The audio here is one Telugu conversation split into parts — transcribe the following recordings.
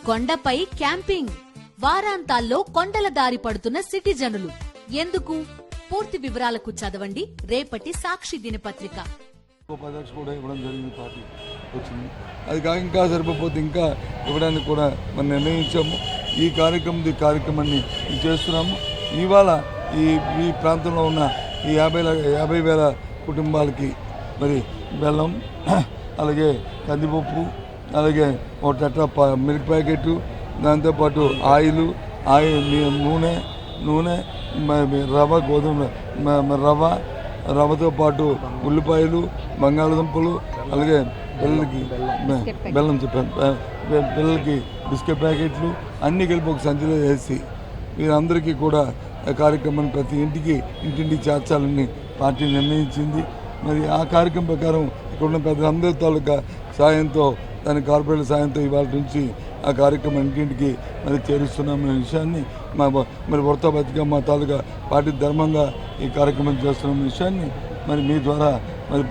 కొండపై క్యాంపింగ్, వారాంతాల్లో కొండల దారి పడుతున్న సిటిజనులు ఎందుకు? పూర్తి వివరాలకు చదవండి రేపటి సాక్షి దినపత్రిక. కూడా ఇవ్వడం జరిగింది, పార్టీ వచ్చింది. అది కాక ఇంకా సరిపోతే ఇంకా ఇవ్వడానికి కూడా మనం నిర్ణయించాము. ఈ కార్యక్రమాన్ని చేస్తున్నాము. ఇవాళ ఈ ప్రాంతంలో ఉన్న ఈ 50,000 కుటుంబాలకి మరి బెల్లం, అలాగే కందిపప్పు, అలాగే ఒక టెట్రా మిల్క్ ప్యాకెట్, దాంతోపాటు ఆయిల్, నూనె, రవ్వ, గోధుమ రవ్వతో పాటు ఉల్లిపాయలు, బంగాళదుంపలు, అలాగే బెల్లం చెప్పాను, పిల్లలకి బిస్కెట్ ప్యాకెట్లు అన్నీ కలిపి ఒక సంచిలో వేసి వీరందరికీ కూడా కార్యక్రమాన్ని ప్రతి ఇంటింటికి చేర్చాలని పార్టీ నిర్ణయించింది. మరి ఆ కార్యక్రమం ప్రకారం ఇక్కడున్న పెద్దలందరి తాలూకా సాయంతో, దాని కార్పొరేట్ సాయంతో ఇవాళ నుంచి ఆ కార్యక్రమం ఇంటింటికి మరి చేరుస్తున్నామనే విషయాన్ని మరి వృత్త బతికమ్మ తాలూకా పార్టీ ధర్మంగా ఈ కార్యక్రమం చేస్తున్న విషయాన్ని మరి మీ ద్వారా మరి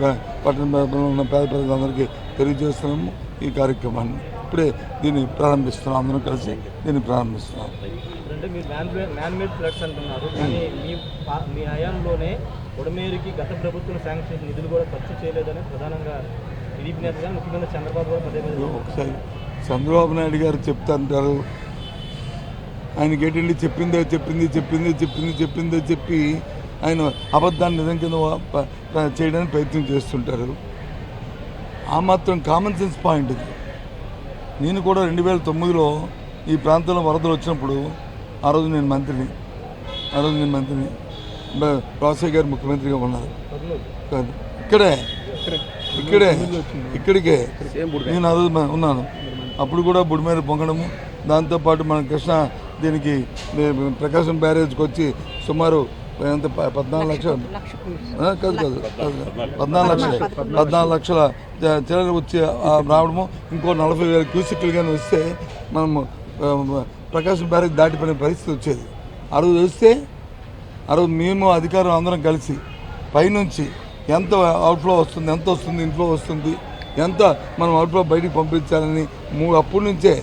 పట్టణ ఉన్న పేద ప్రజలందరికీ తెలియజేస్తున్నాము. ఈ కార్యక్రమాన్ని ఇప్పుడే దీన్ని ప్రారంభిస్తున్నాం, అందరం కలిసి దీన్ని ప్రారంభిస్తున్నాం. అంటే మీరు మ్యాన్మేడ్ ఫ్లడ్స్ అంటున్నారు, కానీ మీ హయాంలోనే ఉడమేరుకి గత ప్రభుత్వం శాంక్షన్ చేసిన నిధులు కూడా ఖర్చు చేయలేదని ప్రధానంగా టీడీపీ నేతగా ముఖ్యమంత్రి చంద్రబాబు గారు పదే ఒకసారి చంద్రబాబు నాయుడు గారు చెప్తాంటారు. ఆయనకి ఏంటంటే చెప్పిందే చెప్పి ఆయన అబద్ధాన్ని నిజం కింద చేయడానికి ప్రయత్నం చేస్తుంటారు. ఆ మాత్రం కామన్ సెన్స్ పాయింట్ ఇది. నేను కూడా 2009లో ఈ ప్రాంతంలో వరదలు వచ్చినప్పుడు ఆ రోజు నేను మంత్రిని రాజశేఖర్ గారు ముఖ్యమంత్రిగా ఉన్నారు. కాదు, ఇక్కడికే నేను ఆ రోజు ఉన్నాను. అప్పుడు కూడా బుడిమేర పొంగడము, దాంతోపాటు మన కృష్ణా దీనికి ప్రకాశం బ్యారేజ్కి వచ్చి సుమారు 14 లక్షలు కాదు 14 లక్షల చిల్లర వచ్చి రావడము, ఇంకో 40,000 క్యూసెక్లు కానీ వస్తే మనము ప్రకాశం బ్యారేజ్ దాటిపోయిన పరిస్థితి వచ్చేది. ఆ రోజు వస్తే మేము అధికారులు అందరం కలిసి పైనుంచి ఎంత అవుట్ఫ్లో వస్తుంది, ఎంత వస్తుంది, ఇన్ఫ్లో వస్తుంది, ఎంత మనం అవుట్ఫ్లో బయటికి పంపించాలని అప్పటి నుంచే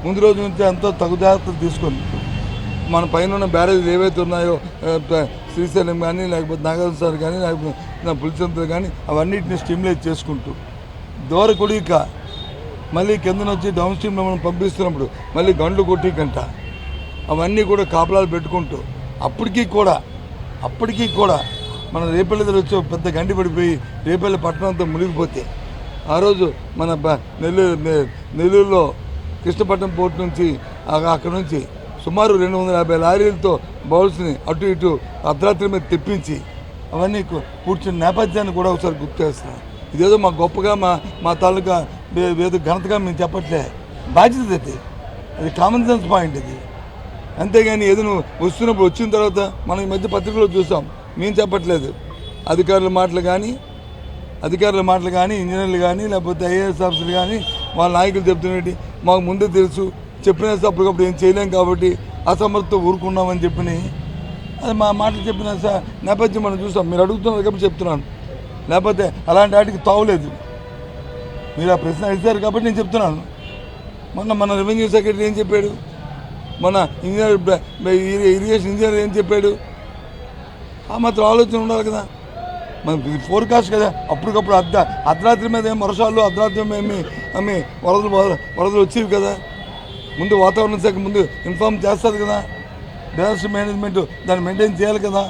ముందు రోజు నుంచే ఎంతో తగు జాగ్రత్తలు తీసుకొని మన పైన ఉన్న బ్యారేజీలు ఏవైతే ఉన్నాయో శ్రీశైలం కానీ, లేకపోతే నాగార్జున కానీ, లేకపోతే పులిచింతలు కానీ, అవన్నిటిని స్టిమ్యులేట్ చేసుకుంటూ దూరకుడిక మళ్ళీ కింద వచ్చి డౌన్ స్ట్రీమ్లో మనం పంపిస్తున్నప్పుడు మళ్ళీ గండ్లు కొట్టికంట అవన్నీ కూడా కాపలాలు పెట్టుకుంటూ అప్పటికీ కూడా మన రేపల్లి దగ్గర వచ్చి పెద్ద గండి పడిపోయి రేపల్లి పట్టణంతో మునిగిపోతే ఆ రోజు మన నెల్లూరులో కృష్ణపట్నం పోర్టు నుంచి అక్కడ నుంచి సుమారు 250 లారీలతో బౌల్స్ని అటు ఇటు అర్ధరాత్రి మీద తెప్పించి అవన్నీ కూర్చున్న నేపథ్యాన్ని కూడా ఒకసారి గుర్తు చేస్తున్నాం. ఇదేదో మా గొప్పగా మా తాలూకా ఏదో ఘనతగా మేము చెప్పట్లే, బాధ్యత అది కామన్ సెన్స్ పాయింట్ ఇది. అంతేగాని ఏదో నువ్వు వస్తున్నప్పుడు వచ్చిన తర్వాత మనం ఈ మధ్య పత్రికలో చూసాం, మేము చెప్పట్లేదు. అధికారుల మాటలు కానీ ఇంజనీర్లు కానీ, లేకపోతే ఐఏఎస్ ఆఫీసర్లు కానీ, వాళ్ళ నాయకులు చెప్తున్నట్టు మాకు ముందే తెలుసు, చెప్పిన అప్పటికప్పుడు ఏం చేయలేం కాబట్టి అసమర్థతో ఊరుకున్నామని చెప్పి అది మా మాటలు చెప్పిన నేపథ్యం మనం చూసాం. మీరు అడుగుతున్నారు కాబట్టి చెప్తున్నాను, లేకపోతే అలాంటి వాటికి తావులేదు. మీరు ఆ ప్రశ్న ఇచ్చారు కాబట్టి నేను చెప్తున్నాను. మన రెవెన్యూ సెక్రటరీ ఏం చెప్పాడు, మన ఇరిగేషన్ ఇంజనీర్ ఏం చెప్పాడు, ఆ మాత్రం ఆలోచన ఉండాలి కదా. మనకి ఫోర్కాస్ట్ కదా, అప్పటికప్పుడు అర్ధరాత్రి మీద ఏం వర్షాలు, అర్ధరాత్రి ఏమి వరదలు వచ్చేవి కదా. ముందు వాతావరణ శాఖ ముందు ఇన్ఫార్మ్ చేస్తుంది కదా, డిజాస్టర్ మేనేజ్మెంట్ దాన్ని మెయింటైన్ చేయాలి కదా.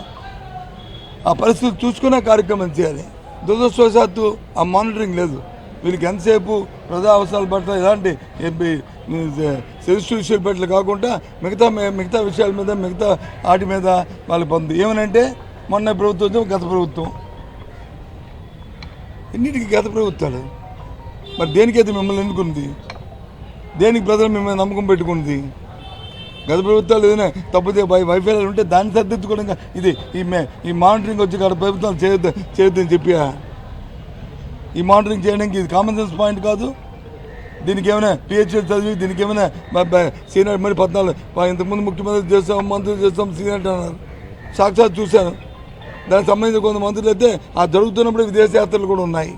ఆ పరిస్థితి చూసుకునే కార్యక్రమం చేయాలి. దురదృష్టవశాత్తు ఆ మానిటరింగ్ లేదు. వీళ్ళకి ఎంతసేపు ప్రజా అవసరాల పట్ల ఎలాంటి సెన్సిటివ్ ఇష్యూల పట్ల కాకుండా మిగతా విషయాల మీద మిగతా వాటి మీద వాళ్ళకి పొంది ఏమనంటే మొన్న ప్రభుత్వం గత ప్రభుత్వం ఎన్నిటికీ గత ప్రభుత్వాలు మరి దేనికైతే మిమ్మల్ని ఎన్నుకుంది, దేనికి ప్రజలు మిమ్మల్ని నమ్మకం పెట్టుకుంది. గత ప్రభుత్వాలు ఏదైనా తప్పితే వైఫల్యాలు ఉంటే దాన్ని సర్దిద్దుకోవడంగా ఈ మానిటరింగ్ వచ్చి గత ప్రభుత్వాలు చేయొద్దని చెప్పి ఈ మానిటరింగ్ చేయడానికి ఇది కామన్ సెన్స్ పాయింట్ కాదు. దీనికి ఏమైనా పిహెచ్డీ చదివి దీనికి ఏమైనా సీనియర్ మరి 14 ఇంతకుముందు ముఖ్యమంత్రి చేస్తాం, మంత్రులు చేస్తాం, సీనియర్ అన్నారు. సాక్షాత్ చూశాను. దానికి సంబంధించిన కొంత మంత్రులు అయితే ఆ జరుగుతున్నప్పుడు విదేశ యాత్రలు కూడా ఉన్నాయి.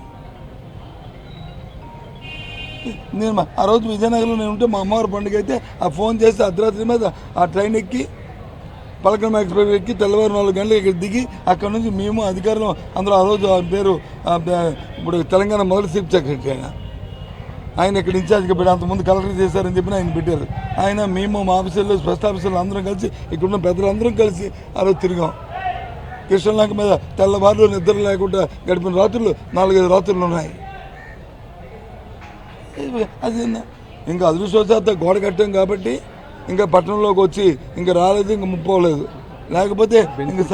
నేను ఆ రోజు విజయనగరంలో నేను ఉంటే మా అమ్మవారి పండుగ అయితే ఆ ఫోన్ చేసి అర్ధరాత్రి మీద ఆ ట్రైన్ ఎక్కి పలకం ఎక్స్ప్రెస్ ఎక్కి తెల్లవారు 4 గంటలకు ఇక్కడ దిగి అక్కడ నుంచి మేము అధికారులు అందరూ ఆ రోజు ఆయన పేరు ఇప్పుడు తెలంగాణ మొదటి చీఫ్ సెక్రటరీ ఆయన ఇక్కడ ఇన్ఛార్జ్గా పెట్టి అంతకుముందు కలెక్టర్ చేశారని చెప్పి ఆయన పెట్టారు. ఆయన మేము మా ఆఫీసర్లు స్పెషల్ ఆఫీసర్లు అందరం కలిసి ఇక్కడున్న పెద్దలందరం కలిసి ఆ రోజు తిరిగాం. కృష్ణలంక మీద తెల్లవారులు నిద్ర లేకుండా గడిపిన రాత్రులు 4-5 రాత్రులు ఉన్నాయి. అది ఇంకా అదృష్టవశాత్తు గోడ కట్టాం కాబట్టి ఇంకా పట్టణంలోకి వచ్చి ఇంకా రాలేదు, ఇంకా ముప్పోలేదు. లేకపోతే ఇంకా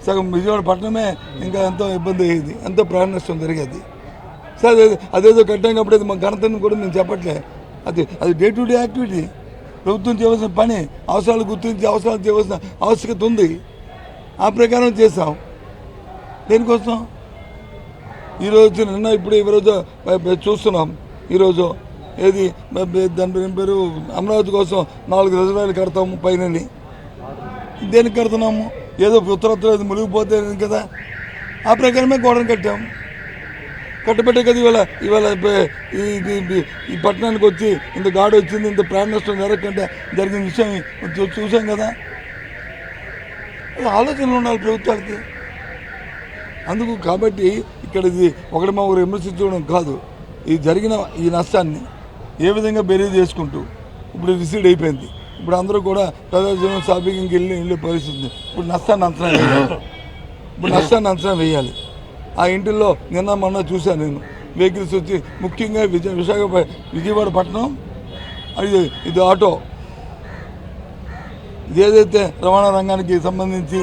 సగం విజయవాడ పట్టణమే ఇంకా ఎంతో ఇబ్బంది అయ్యేది, ఎంతో ప్రాణ నష్టం జరిగేది. సరే అదేదో కట్టాం కాబట్టి అది మా ఘనతను కూడా మేము చెప్పట్లే. అది డే టు డే యాక్టివిటీ. ప్రభుత్వం చేయవలసిన పని, అవసరాలు గుర్తించి అవసరాలు చేయవలసిన ఆవశ్యకత ఉంది. ఆ ప్రకారం చేసాం. దేనికోసం ఈరోజు నిన్న ఇప్పుడు ఈరోజు చూస్తున్నాం. ఈరోజు ఏది దాని పేరు అమరావతి కోసం 4 రిజర్వాయర్లు కడతాము పైనని. దేనికి కడుతున్నాము? ఏదో ఉత్తరత్తులు అది మునిగిపోతే కదా, ఆ ప్రకారమే గోడను కట్టాము. కట్టబెట్టే కదా ఇవాళ ఈ పట్టణానికి వచ్చి ఇంత గాడి వచ్చింది, ఇంత ప్రాణ నష్టం జరగకుండా జరిగిన విషయం చూసాం కదా. ఆలోచనలు ఉండాలి ప్రభుత్వానికి. అందుకు కాబట్టి ఇక్కడ ఇది ఒకటి విమర్శించడం కాదు, ఈ జరిగిన ఈ నష్టాన్ని ఏ విధంగా బెరీజ్ చేసుకుంటూ ఇప్పుడు రిసీడ్ అయిపోయింది. ఇప్పుడు అందరూ కూడా ప్రజాజీవనం షాపింగ్కి వెళ్ళే పరిస్థితి. ఇప్పుడు నష్టాన్ని అంచనా వేయాలి. ఆ ఇంటిల్లో నిన్న మొన్న చూశాను నేను, వెహికల్స్ వచ్చి ముఖ్యంగా విజయవాడ పట్టణం ఇది ఆటో, ఏదైతే రవాణా రంగానికి సంబంధించి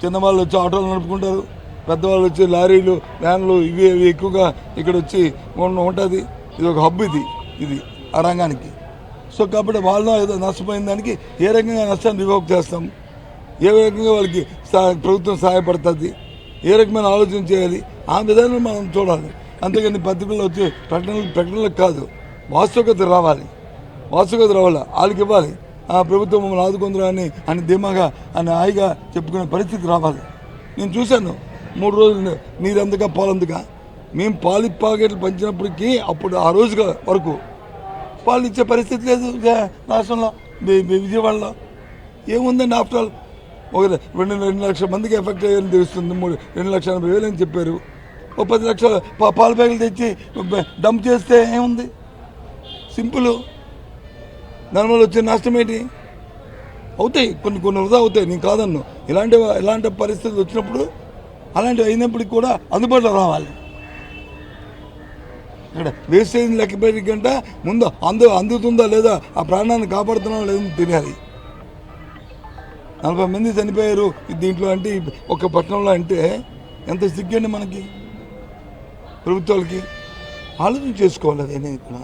చిన్న వాళ్ళు వచ్చి ఆటోలు నడుపుకుంటారు, పెద్దవాళ్ళు వచ్చి లారీలు వ్యాన్లు ఇవి ఎక్కువగా ఇక్కడ వచ్చి ఉంటుంది. ఇది ఒక హబ్ ఇది ఆ రంగానికి. సో కాబట్టి వాళ్ళు ఏదో నష్టపోయిన దానికి ఏ రకంగా నష్టాన్ని రివోక్ చేస్తాం, ఏ రకంగా వాళ్ళకి ప్రభుత్వం సహాయపడుతుంది, ఏ రకమైన ఆలోచన చేయాలి, ఆ విధానం మనం చూడాలి. అంతేగాని పత్రికల్లో వచ్చి ప్రకటనలకు కాదు, వాస్తవికత రావాలి. వాళ్ళకి ఇవ్వాలి. ఆ ప్రభుత్వం మమ్మల్ని ఆదుకుందరా అని ధీమాగా అని హాయిగా చెప్పుకునే పరిస్థితి రావాలి. నేను చూశాను 3 రోజులు నీరందుక పాలందుక మేము పాలు ప్యాకెట్లు పంచినప్పటికీ అప్పుడు ఆ రోజు వరకు పాలు ఇచ్చే పరిస్థితి లేదు రాష్ట్రంలో. విజయవాడలో ఏముందండి? ఆఫ్టర్ ఆల్ ఒక 2 లక్షల మందికి ఎఫెక్ట్ అయ్యారని తెలుస్తుంది. 2,80,000 అని చెప్పారు. ఒక 10 లక్షల పాలు ప్యాకెట్లు తెచ్చి డంప్ చేస్తే ఏముంది? సింపుల్. దానివల్ల వచ్చే నష్టం ఏంటి? అవుతాయి, కొన్ని వృధా అవుతాయి, నేను కాదన్ను. ఇలాంటి పరిస్థితులు వచ్చినప్పుడు అలాంటివి అయినప్పటికీ కూడా అందుబాటులో రావాలి. ఇక్కడ వేస్టేజ్ లెక్కపెట్టి కంటే ముందు అందుతుందా లేదా, ఆ ప్రాణాన్ని కాపాడుతున్నాం లేదని తెలియాలి. 40 మంది చనిపోయారు దీంట్లో అంటే ఒక పట్టణంలో అంటే ఎంత సిగ్గండి మనకి. ప్రభుత్వాలకి ఆలోచన చేసుకోవాలి. అదేనే ఇక్కడ